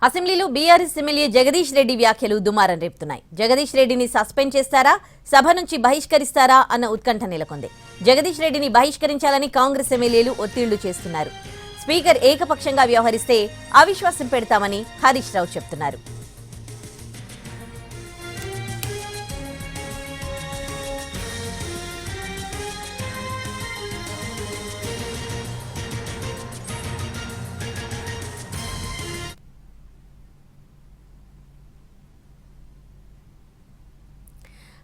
అసెంబ్లీలో BRS MLA Jagadish Reddy వ్యాఖ్యలు దుమారం రేపుతున్నాయి. జగదీష్ రెడ్డిని సస్పెండ్ చేస్తారా, సభ నుంచి బహిష్కరిస్తారా అన్న ఉత్కంఠ నెలకొంది. జగదీష్ రెడ్డిని బహిష్కరించాలని కాంగ్రెస్ ఎమ్మెల్యేలు ఒత్తిళ్లు చేస్తున్నారు. స్పీకర్ ఏకపక్షంగా వ్యవహరిస్తే అవిశ్వాసం పెడతామని హరీష్ రావు చెప్తున్నారు.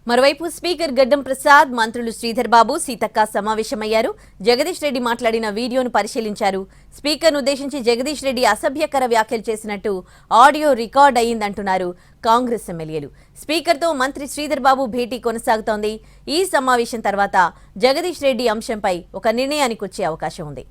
మరోవైపు స్పీకర్ గడ్డం ప్రసాద్, మంత్రులు శ్రీధర్ బాబు, సీతక్క సమావేశమయ్యారు. జగదీష్ రెడ్డి మాట్లాడిన వీడియోను పరిశీలించారు. స్పీకర్ను ఉద్దేశించి జగదీష్ రెడ్డి అసభ్యకర వ్యాఖ్యలు చేసినట్టు ఆడియో రికార్డ్ అయ్యిందంటున్నారు కాంగ్రెస్ ఎమ్మెల్యేలు. స్పీకర్తో మంత్రి శ్రీధర్ బాబు భేటీ కొనసాగుతోంది. ఈ సమావేశం తర్వాత జగదీష్ రెడ్డి అంశంపై ఒక నిర్ణయానికి వచ్చే అవకాశం ఉంది.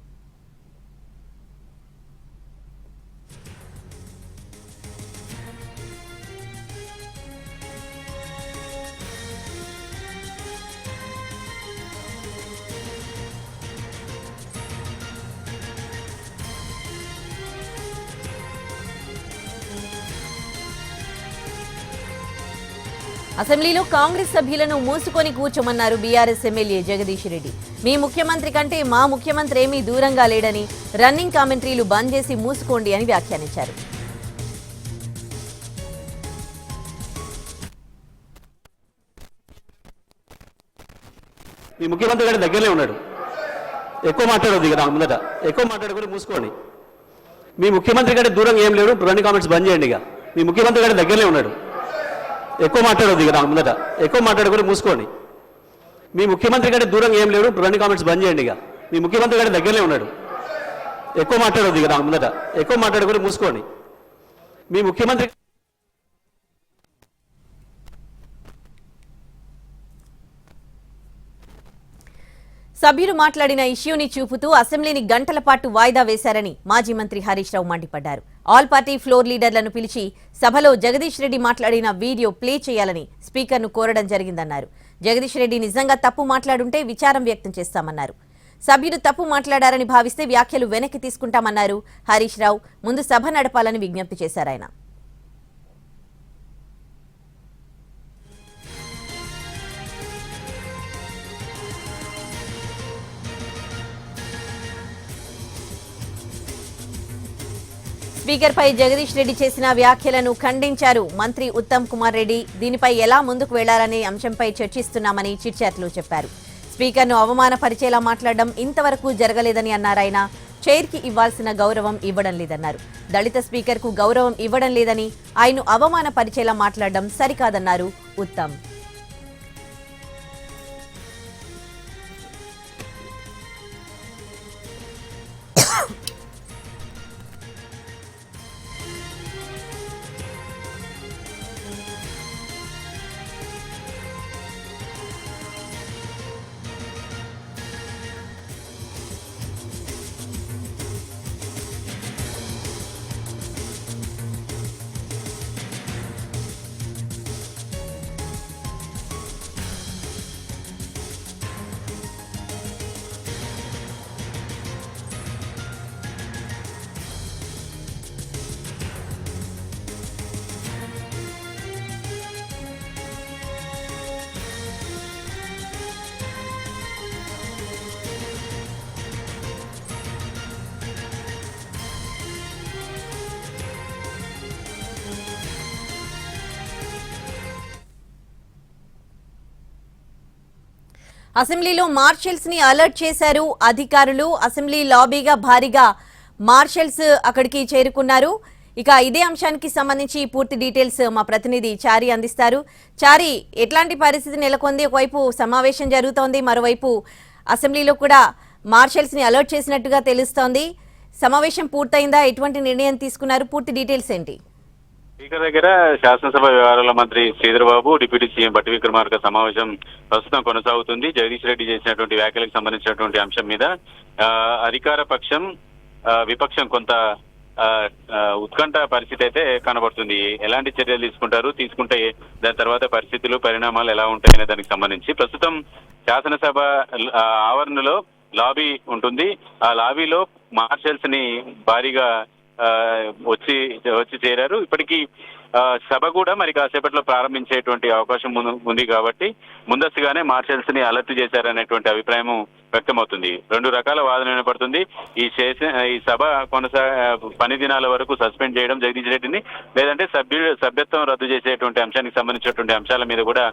అసెంబ్లీలో కాంగ్రెస్ సభ్యులను మూసుకొని కూర్చోమన్నారు బీఆర్ఎస్ ఎమ్మెల్యే జగదీష్ రెడ్డి. మీ ముఖ్యమంత్రి కంటే మా ముఖ్యమంత్రి ఏమీ దూరంగా లేడని, రన్నింగ్ కామెంటరీలు బంద్ చేసి మూసుకోండి అని వ్యాఖ్యానించారు. మీ ముఖ్యమంత్రి గారి దగ్గరనే ఉన్నాడు, ఎక్కువ మాట్లాడొద్దు కదా, ముందట ఎక్కువ మాట్లాడుకుని మూసుకోండి. మీ ముఖ్యమంత్రి గారి దూరంగా ఏం లేడు, రన్నింగ్ కామెంట్స్ బంద్ చేయండి. ఇక మీ ముఖ్యమంత్రి గారి దగ్గరనే ఉన్నాడు, ఎక్కువ మాట్లాడొద్దు కదా, ముందట ఎక్కువ మాట్లాడుకుని మూసుకోండి. మీ ముఖ్యమంత్రి గారి దూరంగా ఏం లేడు, రన్నింగ్ కామెంట్స్ బంద్ చేయండి. ఇక మీ ముఖ్యమంత్రి గారి దగ్గరనే ఉన్నాడు, ఎక్కువ మాట్లాడొద్దు కదా, ముందట ఎక్కువ మాట్లాడుకుని మూసుకోండి. మీ ముఖ్యమంత్రి సభ్యులు మాట్లాడిన ఇష్యూని చూపుతూ అసెంబ్లీని గంటల పాటు వాయిదా వేశారని మాజీ మంత్రి హరీష్ రావు మండిపడ్డారు. ఆల్ పార్టీ ఫ్లోర్ లీడర్లను పిలిచి సభలో జగదీష్ రెడ్డి మాట్లాడిన వీడియో ప్లే చేయాలని స్పీకర్ను కోరడం జరిగిందన్నారు. జగదీష్ రెడ్డి నిజంగా తప్పు మాట్లాడుంటే విచారం వ్యక్తం చేస్తామన్నారు. సభ్యులు తప్పు మాట్లాడారని భావిస్తే వ్యాఖ్యలు వెనక్కి తీసుకుంటామన్నారు హరీష్ రావు. ముందు సభ నడపాలని విజ్ఞప్తి చేశారాయన. స్పీకర్ పై జగదీష్ రెడ్డి చేసిన వ్యాఖ్యలను ఖండించారు మంత్రి ఉత్తమ్ కుమార్ రెడ్డి. దీనిపై ఎలా ముందుకు వెళ్లాలనే అంశంపై చర్చిస్తున్నామని చిట్చాట్లో చెప్పారు. స్పీకర్ను అవమానపరిచేలా మాట్లాడడం ఇంతవరకు జరగలేదని అన్నారాయన. చైర్కి ఇవ్వాల్సిన గౌరవం ఇవ్వడం లేదన్నారు. దళిత స్పీకర్కు గౌరవం ఇవ్వడం లేదని, ఆయన్ను అవమానపరిచేలా మాట్లాడడం సరికాదన్నారు ఉత్తమ్. అసెంబ్లీలో మార్షల్స్ ని అలర్ట్ చేశారు అధికారులు. అసెంబ్లీ లాబీగా భారీగా మార్షల్స్ అక్కడికి చేరుకున్నారు. ఇక ఇదే అంశానికి సంబంధించి పూర్తి డీటెయిల్స్ మా ప్రతినిధి చారి అందిస్తారు. చారి, ఎట్లాంటి పరిస్థితి నెలకొంది? ఒకవైపు సమావేశం జరుగుతోంది, మరోవైపు అసెంబ్లీలో కూడా మార్షల్స్ ని అలర్ట్ చేసినట్టుగా తెలుస్తోంది. సమావేశం పూర్తయిందా? ఎటువంటి నిర్ణయం తీసుకున్నారు? పూర్తి డీటెయిల్స్ ఏంటి? స్పీకర్ దగ్గర శాసనసభ వ్యవహారాల మంత్రి శ్రీధర్ బాబు, డిప్యూటీ సీఎం బట్టి విక్రమార్క సమావేశం ప్రస్తుతం కొనసాగుతుంది. జగదీష్ రెడ్డి చేసినటువంటి వ్యాఖ్యలకు సంబంధించినటువంటి అంశం మీద అధికార పక్షం, విపక్షం కొంత ఉత్కంఠ పరిస్థితి అయితే కనబడుతుంది. ఎలాంటి చర్యలు తీసుకుంటే దాని తర్వాత పరిస్థితులు, పరిణామాలు ఎలా ఉంటాయనే దానికి సంబంధించి ప్రస్తుతం శాసనసభ ఆవరణలో లాబీ ఉంటుంది. ఆ లాబీలో మార్షల్స్ ని భారీగా వచ్చి చేరారు. ఇప్పటికీ సభ కూడా మరి కాసేపట్లో ప్రారంభించేటువంటి అవకాశం ఉంది కాబట్టి ముందస్తుగానే మార్షల్స్ ని అలర్ట్ చేశారనేటువంటి అభిప్రాయం వ్యక్తమవుతుంది. రెండు రకాల వాదన వినపడుతుంది. ఈ సభ పని దినాల వరకు సస్పెండ్ చేయడం జగదీష్ రెడ్డిని, లేదంటే సభ్యత్వం రద్దు చేసేటువంటి అంశానికి సంబంధించినటువంటి అంశాల మీద కూడా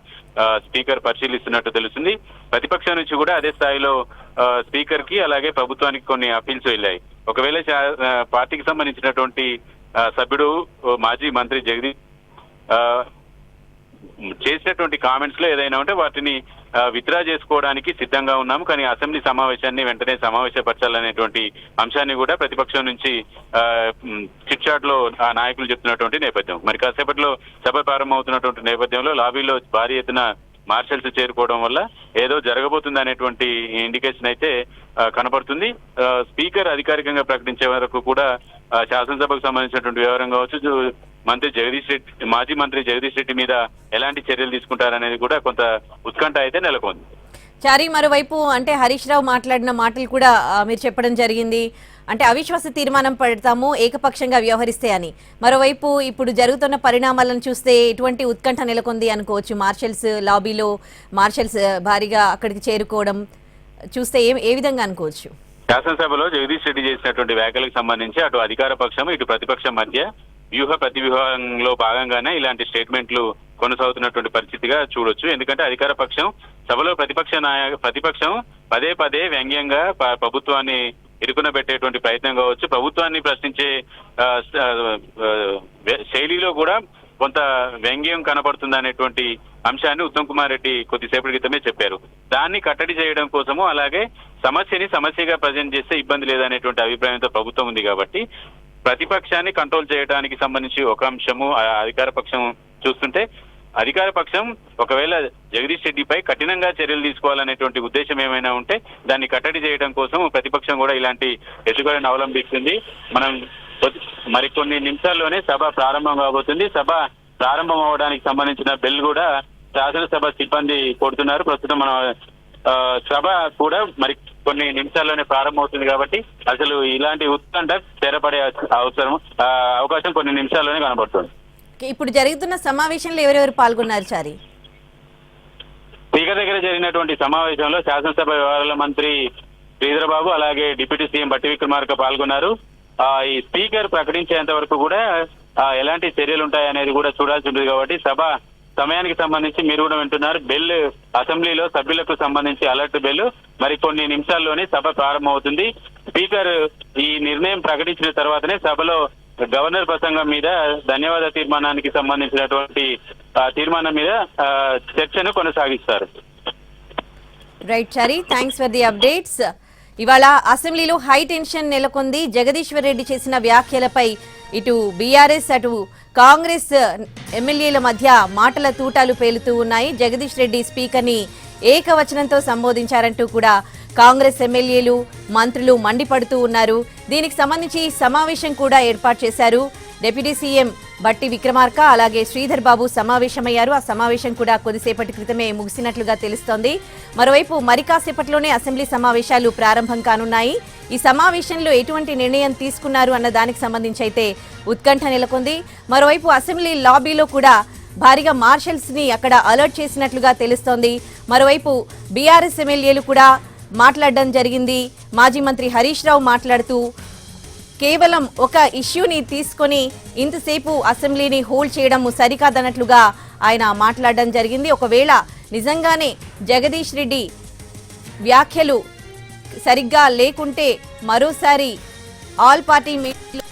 స్పీకర్ పరిశీలిస్తున్నట్టు తెలుస్తుంది. ప్రతిపక్షం నుంచి కూడా అదే స్థాయిలో స్పీకర్ కి అలాగే ప్రభుత్వానికి కొన్ని అపీల్స్ వెళ్ళాయి. ఒకవేళ పార్టీకి సంబంధించినటువంటి సభ్యుడు మాజీ మంత్రి జగదీష్ చేసినటువంటి కామెంట్స్ లో ఏదైనా ఉంటే వాటిని విత్డ్రా చేసుకోవడానికి సిద్ధంగా ఉన్నాము, కానీ అసెంబ్లీ సమావేశాన్ని వెంటనే సమావేశపరచాలనేటువంటి అంశాన్ని కూడా ప్రతిపక్షం నుంచి చిట్ చాట్ లో ఆ నాయకులు చెప్తున్నటువంటి నేపథ్యం. మరి కాసేపట్లో సభ ప్రారంభమవుతున్నటువంటి నేపథ్యంలో లాబీలో భారీ ఎత్తున మార్షల్స్ చేరుకోవడం వల్ల ఏదో జరగబోతుంది అనేటువంటి ఇండికేషన్ అయితే కనపడుతుంది. స్పీకర్ అధికారికంగా ప్రకటించే వరకు కూడా శాసనసభకు సంబంధించినటువంటి వ్యవహారం కావచ్చు, మాజీ మంత్రి జగదీష్ రెడ్డి మీద ఎలాంటి చర్యలు తీసుకుంటారనేది కూడా కొంత ఉత్కంఠ అయితే నెలకొంది. చారి, మరోవైపు అంటే హరీష్ రావు మాట్లాడిన మాటలు కూడా మీరు చెప్పడం జరిగింది, అంటే అవిశ్వాస తీర్మానం పెడతాము ఏకపక్షంగా వ్యవహరిస్తే అని. మరోవైపు ఇప్పుడు జరుగుతున్న పరిణామాలను చూస్తే ఎటువంటి ఉత్కంఠ నెలకొంది అనుకోవచ్చు. మార్షల్స్ లాబీలో మార్షల్స్ భారీగా అక్కడికి చేరుకోవడం చూస్తే ఏ విధంగా అనుకోవచ్చు? శాసనసభలో జగదీష్ రెడ్డి చేసినటువంటి వ్యాఖ్యలకు సంబంధించి అటు అధికార పక్షం ఇటు ప్రతిపక్షం మధ్య వ్యూహ ప్రతివ్యూహంలో భాగంగానే ఇలాంటి స్టేట్మెంట్లు కొనసాగుతున్నటువంటి పరిస్థితిగా చూడొచ్చు. ఎందుకంటే అధికార పక్షం సభలో ప్రతిపక్షం పదే పదే వ్యంగ్యంగా ప్రభుత్వాన్ని ఇరుకున పెట్టేటువంటి ప్రయత్నం కావచ్చు, ప్రభుత్వాన్ని ప్రశ్నించే శైలిలో కూడా కొంత వ్యంగ్యం కనబడుతుంది అనేటువంటి అంశాన్ని ఉత్తమ్ కుమార్ రెడ్డి కొద్దిసేపటి క్రితమే చెప్పారు. దాన్ని కట్టడి చేయడం కోసము, అలాగే సమస్యగా ప్రజెంట్ చేస్తే ఇబ్బంది లేదనేటువంటి అభిప్రాయంతో ప్రభుత్వం ఉంది కాబట్టి ప్రతిపక్షాన్ని కంట్రోల్ చేయడానికి సంబంధించి ఒక అంశము అధికార పక్షం చూస్తుంటే, అధికార పక్షం ఒకవేళ జగదీష్ రెడ్డిపై కఠినంగా చర్యలు తీసుకోవాలనేటువంటి ఉద్దేశం ఏమైనా ఉంటే దాన్ని కట్టడి చేయడం కోసం ప్రతిపక్షం కూడా ఇలాంటి ఎత్తుగడను అవలంబిస్తుంది. మనం మరికొన్ని నిమిషాల్లోనే సభ ప్రారంభం కాబోతుంది. సభ ప్రారంభం అవడానికి సంబంధించిన బెల్ కూడా శాసనసభ సిబ్బంది కొడుతున్నారు. ప్రస్తుతం మన సభ కూడా మరి కొన్ని నిమిషాల్లోనే ప్రారంభమవుతుంది కాబట్టి అసలు ఇలాంటి ఉత్కంఠ తెరపడే అవకాశం కొన్ని నిమిషాల్లోనే కనబడుతుంది. ఇప్పుడు జరుగుతున్న సమావేశంలో ఎవరెవరు పాల్గొన్నారు చారి? స్పీకర్ దగ్గర జరిగినటువంటి సమావేశంలో శాసనసభ వ్యవహారాల మంత్రి శ్రీధర్ బాబు అలాగే డిప్యూటీ సీఎం బట్టి విక్రమార్క పాల్గొన్నారు. ఈ స్పీకర్ ప్రకటించేంత వరకు కూడా ఎలాంటి చర్యలు ఉంటాయనేది కూడా చూడాల్సి ఉంటుంది కాబట్టి సభ సమయానికి సంబంధించి మీరు కూడా వింటున్నారు. బెల్ అసెంబ్లీలో సభ్యులకు సంబంధించి అలర్ట్ బెల్ మరి కొన్ని నిమిషాల్లోనే సభ ప్రారంభమవుతుంది. స్పీకర్ ఈ నిర్ణయం ప్రకటించిన తర్వాతనే సభలో గవర్నర్ ప్రసంగం మీద ధన్యవాద తీర్మానానికి సంబంధించినటువంటి తీర్మానం మీద చర్చను కొనసాగిస్తారు. Right Chari, thanks for the updates. ఇవాళ అసెంబ్లీలో హై టెన్షన్ నెలకొంది. జగదీశ్వర్ రెడ్డి చేసిన వ్యాఖ్యలపై ఇటు బీఆర్ఎస్ అటు కాంగ్రెస్ ఎమ్మెల్యేల మధ్య మాటల తూటాలు పేలుతూ ఉన్నాయి. జగదీష్ రెడ్డి స్పీకర్ని ఏకవచనంతో సంబోధించారంటూ కూడా కాంగ్రెస్ ఎమ్మెల్యేలు మంత్రులు మండిపడుతూ ఉన్నారు. దీనికి సంబంధించి సమావేశం కూడా ఏర్పాటు చేశారు. డిప్యూటీ సీఎం బట్టి విక్రమార్క అలాగే శ్రీధర్ బాబు సమావేశమయ్యారు. ఆ సమావేశం కూడా కొద్దిసేపటి క్రితమే ముగిసినట్లుగా తెలుస్తోంది. మరోవైపు మరి కాసేపట్లోనే అసెంబ్లీ సమావేశాలు ప్రారంభం కానున్నాయి. ఈ సమావేశంలో ఎటువంటి నిర్ణయం తీసుకున్నారు అన్న దానికి సంబంధించి అయితే ఉత్కంఠ నెలకొంది. మరోవైపు అసెంబ్లీ లాబీలో కూడా భారీగా మార్షల్స్ ని అక్కడ అలర్ట్ చేసినట్లుగా తెలుస్తోంది. మరోవైపు బీఆర్ఎస్ ఎమ్మెల్యేలు కూడా మాట్లాడడం జరిగింది. మాజీ మంత్రి హరీష్ రావు మాట్లాడుతూ కేవలం ఒక ఇష్యూని తీసుకొని ఇంతసేపు అసెంబ్లీని హోల్డ్ చేయడం సరికాదన్నట్లుగా ఆయన మాట్లాడడం జరిగింది. ఒకవేళ నిజంగానే జగదీష్ రెడ్డి వ్యాఖ్యలు సరిగ్గా లేకుంటే మరోసారి ఆల్ పార్టీ మీటింగ్లో